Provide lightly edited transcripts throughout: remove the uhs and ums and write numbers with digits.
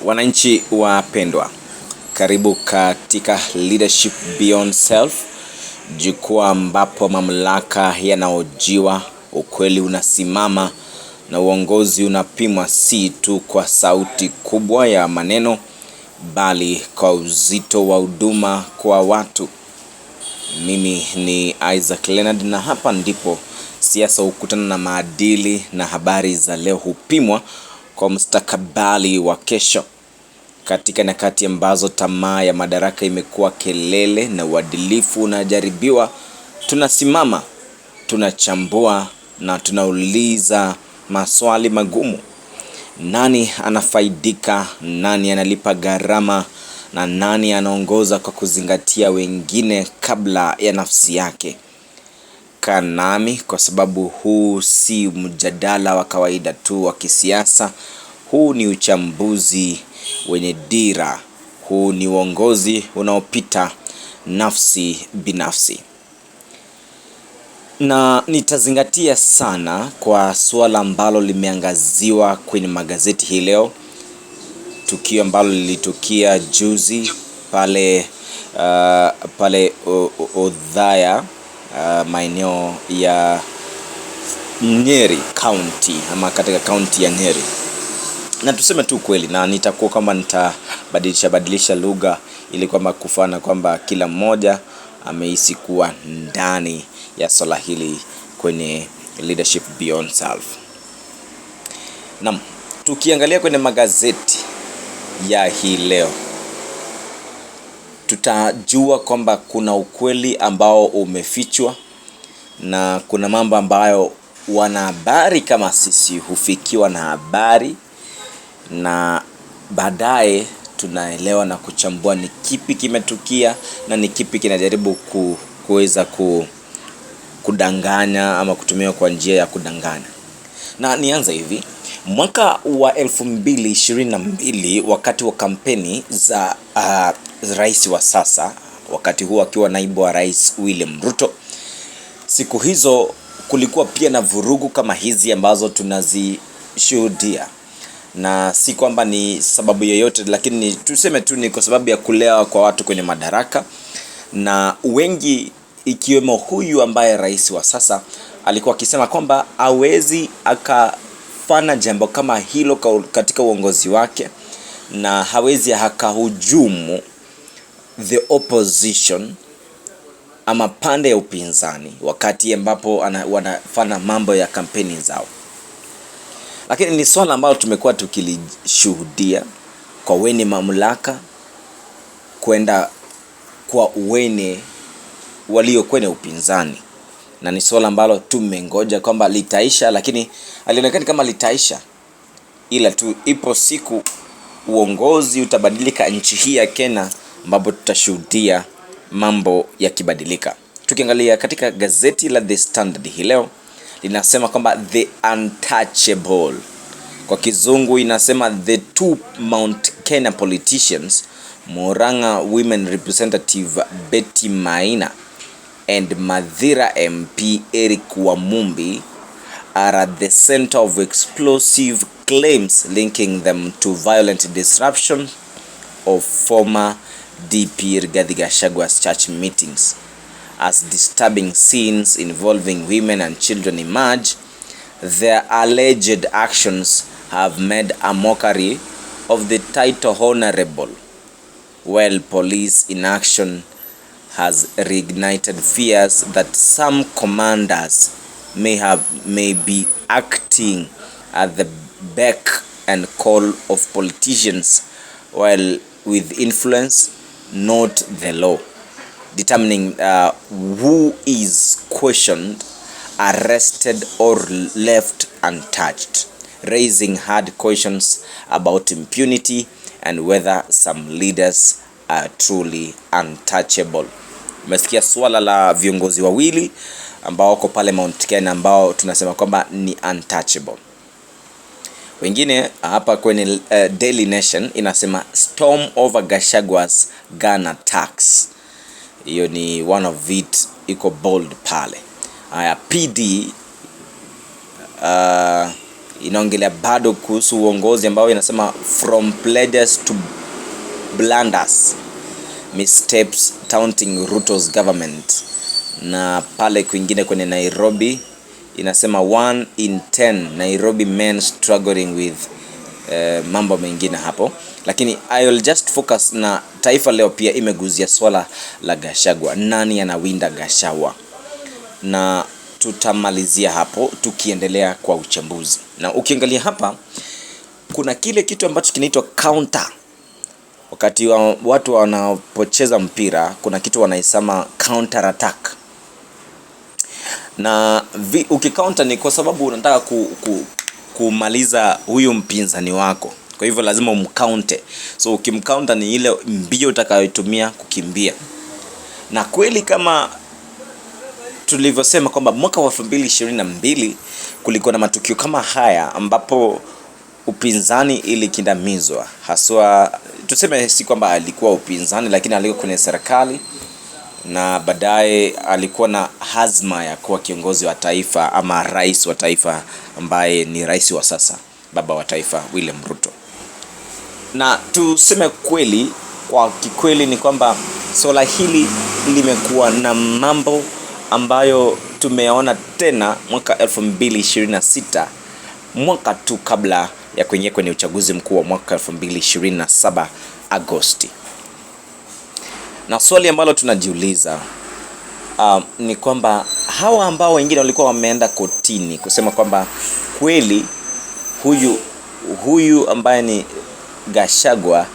Wananchi wapendwa, karibu katika Leadership Beyond Self, jukwaa ambapo mamlaka yanahojiwa, ukweli unasimama na uongozi unapimwa si tu kwa sauti kubwa ya maneno, bali kwa uzito wa huduma kwa watu. Mimi ni Isaac Leonard na hapa ndipo siasa hukutana na maadili na habari za leo hupimwa kwa mustakabali wa kesho. Katika nyakati ambazo tamaa ya madaraka imekuwa kelele na uadilifu unajaribiwa, tunasimama, tunachambua na tunauliza maswali magumu. Nani anafaidika, nani analipa gharama, na nani anaongoza kwa kuzingatia wengine kabla ya nafsi yake? Kaa nami kwa sababu huu si mjadala wa kawaida tu wa kisiasa. Huu ni uchambuzi wenye dira. Huu ni uongozi unaopita nafsi binafsi. Na nitazingatia sana kwa suala ambalo limeangaziwa kwenye magazeti hii leo. Tukio ambalo lilitukia juzi pale Othaya, maeneo ya Nyeri County ama katika county ya Nyeri. Na tuseme tu kweli, na nitakuwa kama nitabadilisha lugha ili kwamba kufana kwamba kila mmoja amehisi kuwa ndani ya swala hili kwenye Leadership Beyond Self. Naam, tukiangalia kwenye magazeti ya hii leo, tutajua kwamba kuna ukweli ambao umefichwa na kuna mambo ambayo wanahabari kama sisi hufikiwa na habari, na baadaye tunaelewa na kuchambua ni kipi kimetukia na ni kipi kinajaribu kuweza kudanganya ama kutumiwa kwa njia ya kudanganya. Na nianza hivi, mwaka wa 2022 wakati wa kampeni za rais wa sasa, wakati huo akiwa naibu wa rais William Ruto, siku hizo kulikuwa pia na vurugu kama hizi ambazo tunazishuhudia. Na si kwamba ni sababu yoyote, lakini tuseme tu ni kwa sababu ya kulewa kwa watu kwenye madaraka, na wengi ikiwemo huyu ambaye rais wa sasa alikuwa akisema kwamba hawezi akafanya jambo kama hilo katika uongozi wake, na hawezi akahujumu the opposition ama pande ya upinzani wakati ambapo wanafanya mambo ya kampeni zao. Lakini ni swala ambalo tumekuwa tukilishuhudia kwa wenye mamlaka kwenda kwa wenye walio kwenye upinzani, na ni swala ambalo tumengoja kwamba litaisha, lakini halionekani kama litaisha, ila tu ipo siku uongozi utabadilika nchi hii ya Kenya, ambapo tutashuhudia mambo yakibadilika. Tukiangalia katika gazeti la The Standard hii leo, linasema kwamba the untouchable, kwa kizungu inasema the two Mount Kenya politicians, Murang'a Women Representative Betty Maina and Mathira MP Eric Wamumbi, are at the center of explosive claims linking them to violent disruption of former DP Rigathi Gachagwa's church meetings. As disturbing scenes involving women and children emerge, their alleged actions have made a mockery of the title honorable, while police inaction has reignited fears that some commanders may be acting at the beck and call of politicians, while with influence, not the law, determining who is questioned, arrested or left untouched, raising hard questions about impunity and whether some leaders are truly untouchable. Umesikia swala la viongozi wawili ambao wako pale Mount Kenya ambao tunasema kwamba ni untouchable. Wengine hapa kwenye Daily Nation inasema storm over Gachagwa's gun attacks. Hiyo ni one of it, iko bold pale. PD inaongelea bado kuhusu uongozi ambao inasema from pledges to blunders, missteps taunting Ruto's government. Na pale kwingine kwenye Nairobi inasema 1 in 10 Nairobi men struggling with mambo mengine hapo, lakini I will just focus na Taifa Leo pia imeguzia swala la Gachagua, nani anawinda Gachagua, na tutamalizia hapo tukiendelea kwa uchambuzi. Na ukiangalia hapa kuna kile kitu ambacho kinaitwa counter. Wakati watu wanapocheza mpira kuna kitu wanaisema counter attack, na ukicounter ni kwa sababu unataka kumaliza huyu mpinzani wako, kwa hivyo lazima umcounte. So ukimcounter ni ile mbio utakayotumia kukimbia. Na kweli kama tulivyosema kwamba mwaka wa 2022 kulikuwa na matukio kama haya ambapo upinzani ilikindamizwa, haswa tuseme si kwamba alikuwa upinzani, lakini alikuwa kwenye serikali na baadaye alikuwa na hazma ya kuwa kiongozi wa taifa ama rais wa taifa, ambaye ni rais wa sasa, baba wa taifa William Ruto. Na tuseme kweli, kwa kikweli ni kwamba swala hili limekuwa na mambo ambayo tumeona tena mwaka 2026, mwaka tu kabla ya kuingia kwenye uchaguzi mkuu wa mwaka 2027 Agosti. Na swali ambalo tunajiuliza ni kwamba hawa ambao wengine walikuwa wameenda kotini kusema kwamba kweli huyu ambaye ni Gachagua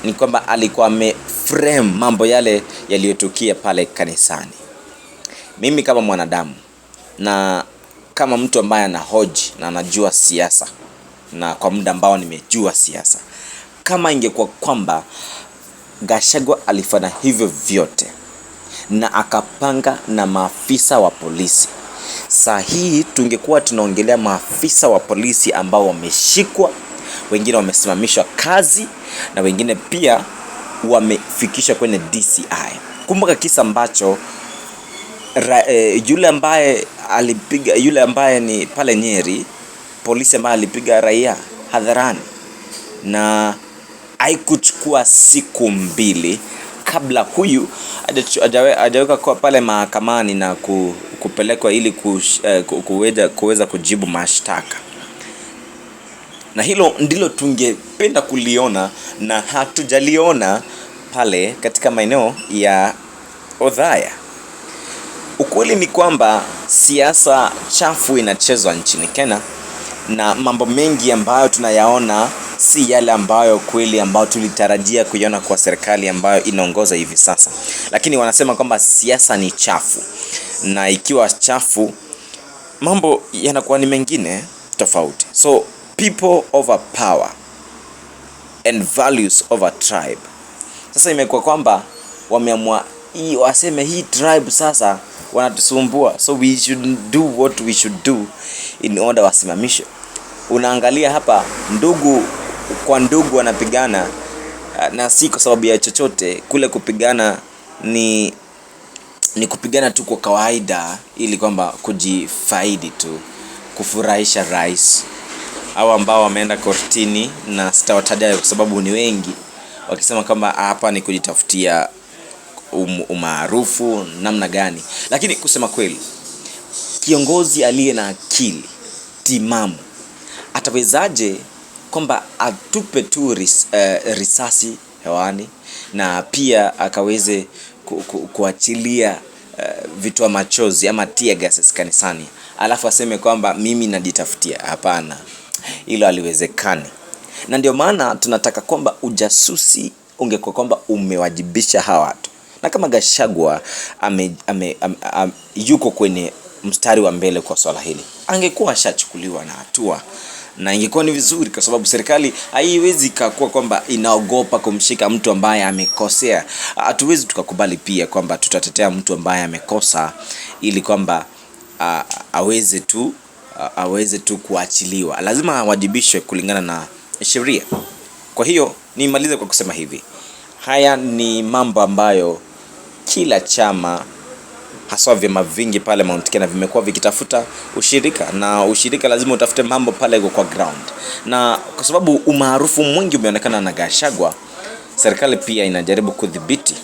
ni kwamba alikuwa ameframe mambo yale yaliyotukia pale kanisani. Mimi kama mwanadamu na kama mtu ambaye anahoji na anajua siasa, na kwa muda ambao nimejua siasa, kama ingekuwa kwamba Gachagua alifanya hivyo vyote na akapanga na maafisa wa polisi, saa hii tungekuwa tunaongelea maafisa wa polisi ambao wameshikwa, wengine wamesimamishwa kazi, na wengine pia wamefikishwa kwenye DCI. Kumbuka kisa ambacho yule ambaye ni pale Nyeri, polisi ambaye alipiga raia hadharani, na haikuchukua siku 2 kabla huyu hajaweka kwa pale mahakamani na kupelekwa ili kuweza kujibu mashtaka. Na hilo ndilo tungependa kuliona na hatujaliona pale katika maeneo ya Othaya. Ukweli ni kwamba siasa chafu inachezwa nchini Kenya, na mambo mengi ambayo tunayaona si yale ambayo kweli ambayo tulitarajia kuiona kwa serikali ambayo inaongoza hivi sasa. Lakini wanasema kwamba siasa ni chafu, na ikiwa chafu mambo yanakuwa ni mengine tofauti. So people over power and values over tribe. Sasa imekuwa kwamba wameamua waseme hii tribe sasa wanatusumbua, so we should do what we should do in order wasimamishe. Unaangalia hapa ndugu kwa ndugu wanapigana, na si kwa sababu ya chochote. Kule kupigana ni kupigana tu kwa kawaida, ili kwamba kujifaidi tu, kufurahisha rais. Hao ambao wameenda kortini, na sitawataja kwa sababu ni wengi, wakisema kwamba hapa ni kujitafutia umaarufu namna gani. Lakini kusema kweli, kiongozi aliye na akili timamu atawezaje kwamba atupe tu risasi hewani na pia akaweze kuachilia vitoa machozi ama tear gas kanisani, alafu aseme kwamba mimi najitafutia? Hapana, hilo haliwezekani. Na ndio maana tunataka kwamba ujasusi ungekuwa kwamba umewajibisha hawa watu, na kama Gachagua yuko kwenye mstari wa mbele kwa swala hili, angekuwa ashachukuliwa na hatua, na ingekuwa ni vizuri, kwa sababu serikali haiwezi kuwa kwamba inaogopa kumshika mtu ambaye amekosea. Hatuwezi tukakubali pia kwamba tutatetea mtu ambaye amekosa ili kwamba aweze tu kuachiliwa. Lazima awajibishwe kulingana na sheria. Kwa hiyo nimalize kwa kusema hivi, haya ni mambo ambayo kila chama haswa vyama vingi pale Mount Kenya vimekuwa vikitafuta ushirika, na ushirika lazima utafute mambo pale kwa ground, na kwa sababu umaarufu mwingi umeonekana na Gachagua, serikali pia inajaribu kudhibiti,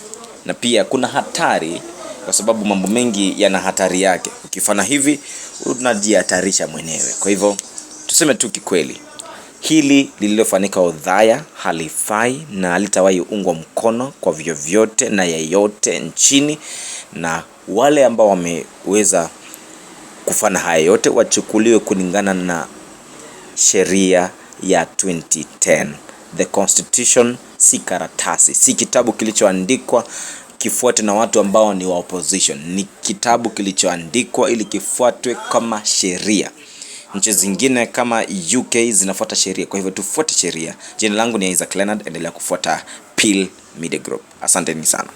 na pia kuna hatari kwa sababu mambo mengi yana hatari yake. Ukifanya hivi unajihatarisha mwenyewe. Kwa hivyo tuseme tu kikweli, hili lililofanyika Othaya halifai na halitawahi ungwa mkono kwa vyovyote na yeyote nchini, na wale ambao wameweza kufanya haya yote wachukuliwe kulingana na sheria ya 2010. The Constitution si karatasi, si kitabu kilichoandikwa kifuate na watu ambao ni wa opposition. Ni kitabu kilichoandikwa ili kifuatwe kama sheria. Nchi zingine kama UK zinafuata sheria, kwa hivyo tufuate sheria. Jina langu ni Isaac Leonard, endelea kufuata Peel Media Group. Asanteni sana.